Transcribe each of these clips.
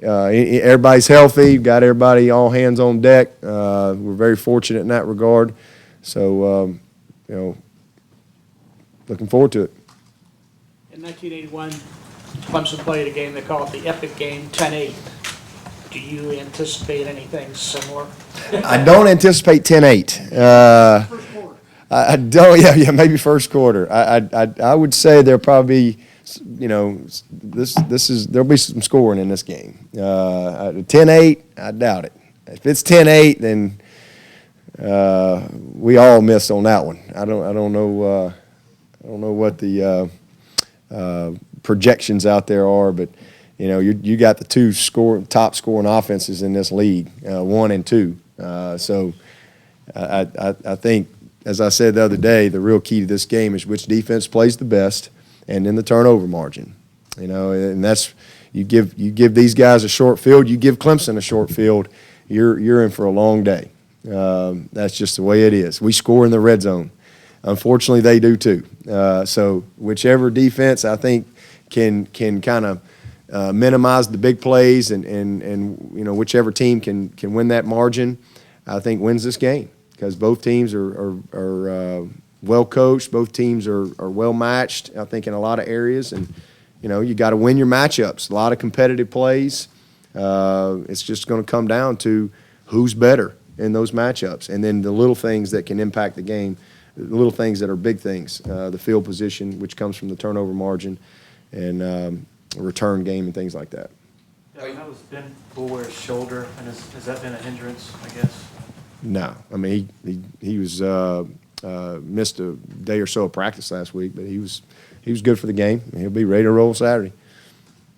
everybody's healthy, got everybody all hands on deck. We're very fortunate in that regard. So, looking forward to it. In 1981, Clemson played a game, they call it the Epic Game, 10-8. Do you anticipate anything similar? I don't anticipate 10-8. First quarter. I don't. Yeah, maybe first quarter. I would say there'll probably, there'll be some scoring in this game. 10-8, I doubt it. If it's 10-8, then we all missed on that one. I don't know what the projections out there are, but you got the two top scoring offenses in this league, 1 and 2. So I think, as I said the other day, the real key to this game is which defense plays the best, and then the turnover margin. And that's you give these guys a short field, you give Clemson a short field, you're in for a long day. That's just the way it is. We score in the red zone. Unfortunately, they do too. So whichever defense I think can kind of minimize the big plays and whichever team can win that margin, I think wins this game, because both teams are well coached, both teams are well matched, I think, in a lot of areas, and you got to win your matchups. A lot of competitive plays. It's just going to come down to who's better in those matchups, and then the little things that can impact the game, the little things that are big things, the field position, which comes from the turnover margin, and return game and things like that. Yeah, how has Ben Boulware's shoulder, and has that been a hindrance, I guess? No, I mean he was missed a day or so of practice last week, but he was good for the game. He'll be ready to roll Saturday.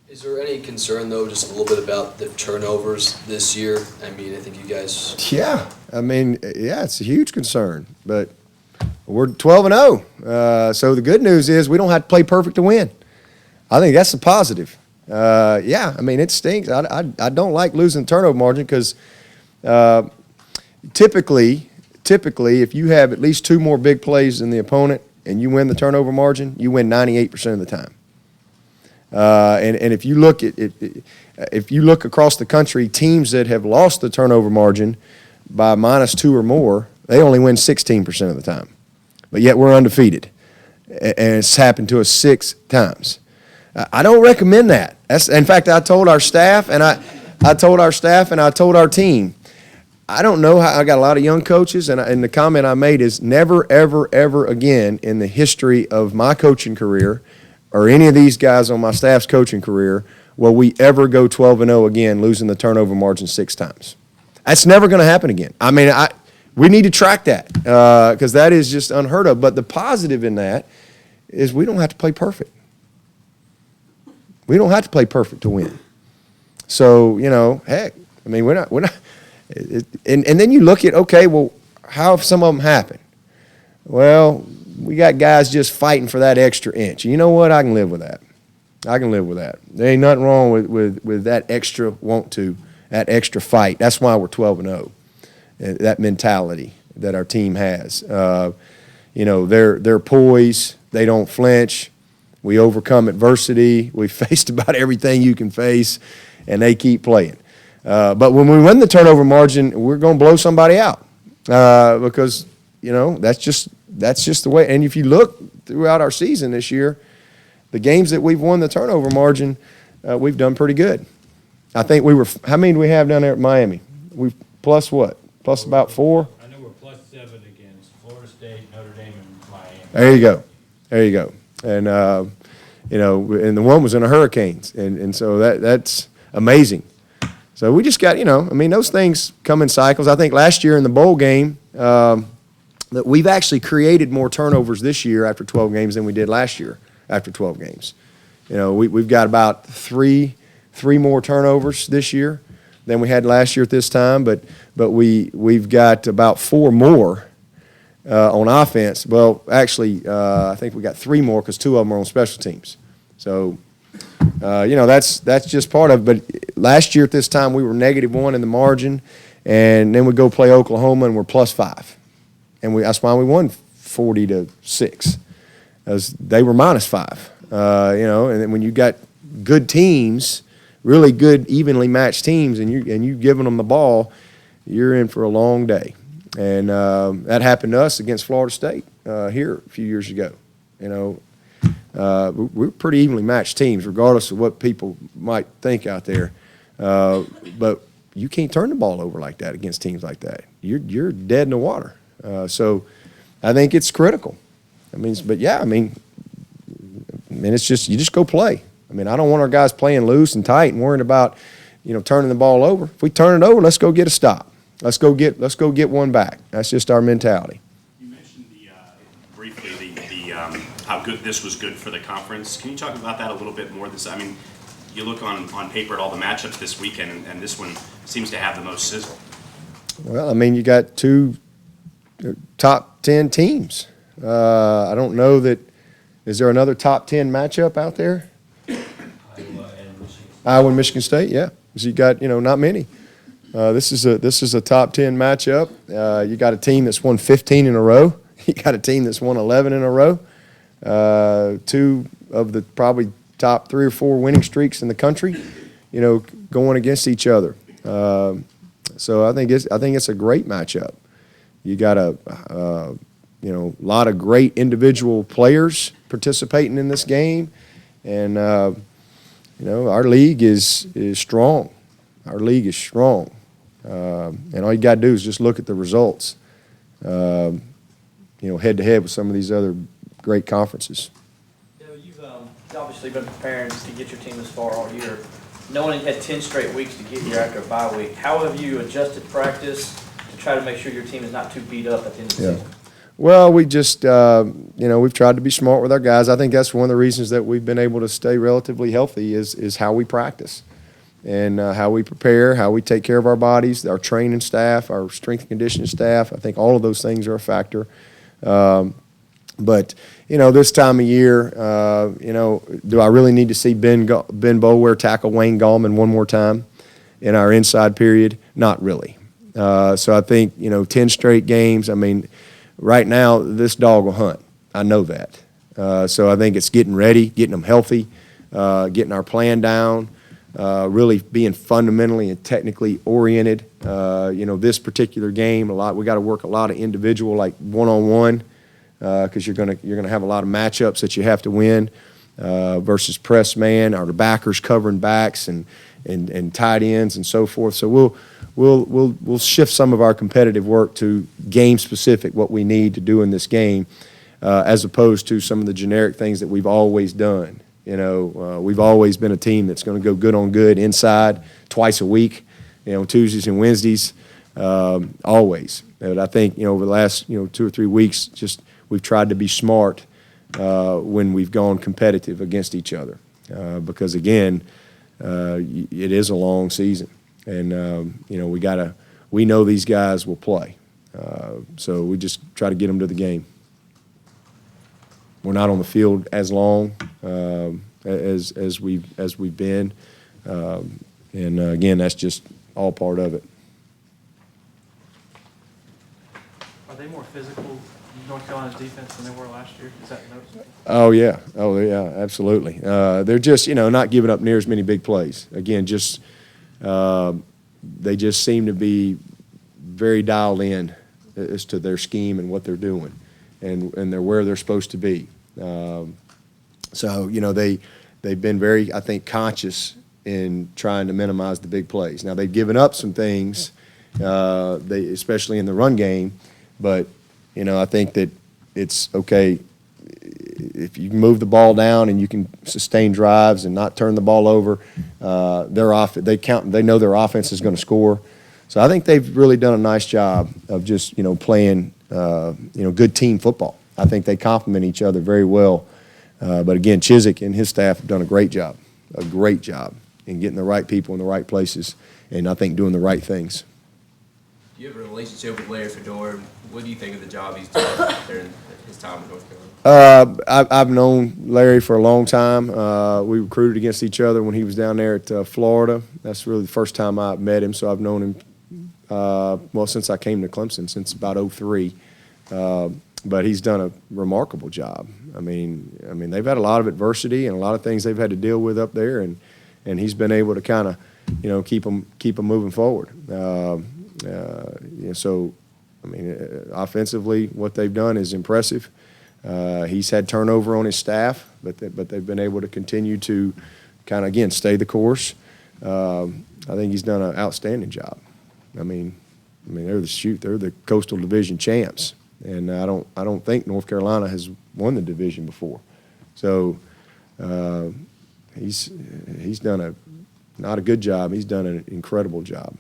Is there any concern, though, just a little bit about the turnovers this year? I mean, I think you guys. Yeah, it's a huge concern, but we're 12-0. So the good news is we don't have to play perfect to win. I think that's a positive. It stinks. I don't like losing turnover margin because typically, if you have at least 2 more big plays than the opponent and you win the turnover margin, you win 98% of the time. And if you look if you look across the country, teams that have lost the turnover margin by -2 or more, they only win 16% of the time. But yet we're undefeated, and it's happened to us 6 times. I don't recommend that. In fact, I told our staff, and I told our team, I don't know how. I got a lot of young coaches, and the comment I made is never, ever, ever again in the history of my coaching career, or any of these guys on my staff's coaching career, will we ever go 12-0 again, losing the turnover margin 6 times. That's never going to happen again. I mean, we need to track that because that is just unheard of. But the positive in that is we don't have to play perfect. We don't have to play perfect to win. So, heck, I mean, we're not. And then you look at, okay, well, how have some of them happened? Well, we got guys just fighting for that extra inch. You know what? I can live with that. There ain't nothing wrong with that extra want to, that extra fight. That's why we're 12-0. That mentality that our team has. They're poised. They don't flinch. We overcome adversity. We faced about everything you can face, and they keep playing. But when we win the turnover margin, we're going to blow somebody out because that's just the way. And if you look throughout our season this year, the games that we've won the turnover margin, we've done pretty good. I think how many do we have down there at Miami? We've plus what? Plus about 4? I know we're plus 7 against Florida State, Notre Dame, and Miami. There you go. And, and the one was in a hurricane. And so that's amazing. So we just got, those things come in cycles. I think last year in the bowl game, that we've actually created more turnovers this year after 12 games than we did last year after 12 games. We've got about three more turnovers this year than we had last year at this time, but we've got about 4 more on offense. Well, actually, I think we got 3 more because 2 of them are on special teams. So, that's just part of it. But last year at this time, we were -1 in the margin, and then we go play Oklahoma, and we're +5. And that's why we won 40-6, as they were -5. And then when you got good teams really good, evenly matched teams, and you giving them the ball, you're in for a long day. And that happened to us against Florida State here a few years ago. You know, we're pretty evenly matched teams, regardless of what people might think out there. But you can't turn the ball over like that against teams like that. You're dead in the water. So I think it's critical. But yeah, it's just, you just go play. I don't want our guys playing loose and tight and worrying about, turning the ball over. If we turn it over, let's go get a stop. Let's go get one back. That's just our mentality. You mentioned briefly how good this was good for the conference. Can you talk about that a little bit more? You look on paper at all the matchups this weekend, and this one seems to have the most sizzle. Well, you got two top 10 teams. I don't know that. Is there another top 10 matchup out there? Iowa and Michigan State, yeah. So you got, not many. This is a top 10 matchup. You got a team that's won 15 in a row. You got a team that's won 11 in a row. Two of the probably top 3 or 4 winning streaks in the country, going against each other. So I think it's a great matchup. You got a lot of great individual players participating in this game, and our league is strong. Our league is strong, and all you got to do is just look at the results. Head to head with some of these other great conferences. You've obviously been preparing to get your team this far all year. Knowing you had 10 straight weeks to get here after a bye week, how have you adjusted practice to try to make sure your team is not too beat up at the end of the season? Well, we just, we've tried to be smart with our guys. I think that's one of the reasons that we've been able to stay relatively healthy is how we practice and how we prepare, how we take care of our bodies, our training staff, our strength and conditioning staff. I think all of those things are a factor. But, this time of year, do I really need to see Ben Boulware tackle Wayne Gallman one more time in our inside period? Not really. So I think, 10 straight games, right now, this dog will hunt. I know that. So I think it's getting ready, getting them healthy, getting our plan down, really being fundamentally and technically oriented. This particular game, we got to work a lot of individual, like one-on-one, because you're gonna have a lot of matchups that you have to win versus press man or the backers covering backs and tight ends and so forth. So we'll shift some of our competitive work to game specific, what we need to do in this game, as opposed to some of the generic things that we've always done. We've always been a team that's going to go good on good inside twice a week, Tuesdays and Wednesdays, always. But I think, over the last, 2 or 3 weeks, just we've tried to be smart when we've gone competitive against each other. Because, again, it is a long season. And, we know these guys will play. So we just try to get them to the game. We're not on the field as long as we've been. And, again, that's just all part of it. Are they more physical, North Carolina's defense, than they were last year? Is that noticeable? Oh, yeah, absolutely. They're just, not giving up near as many big plays. Again, just they just seem to be very dialed in as to their scheme and what they're doing, and they're where they're supposed to be. So, they've been very, I think, conscious in trying to minimize the big plays. Now, they've given up some things, especially in the run game, but, I think that it's okay if you can move the ball down and you can sustain drives and not turn the ball over. They know their offense is going to score. So I think they've really done a nice job of just, playing, good team football. I think they complement each other very well. But again, Chiswick and his staff have done a great job in getting the right people in the right places, and I think doing the right things. Do you have a relationship with Larry Fedora? What do you think of the job he's done during his time in North Carolina? I've known Larry for a long time. We recruited against each other when he was down there at Florida. That's really the first time I met him, so I've known him, since I came to Clemson, since about 2003. But he's done a remarkable job. They've had a lot of adversity and a lot of things they've had to deal with up there, and and he's been able to kind of, keep them moving forward. So, I mean, offensively, what they've done is impressive. He's had turnover on his staff, but they've been able to continue to kind of, again, stay the course. I think he's done an outstanding job. I mean, they're the Coastal Division champs, and I don't think North Carolina has won the division before. So he's done not a good job. He's done an incredible job.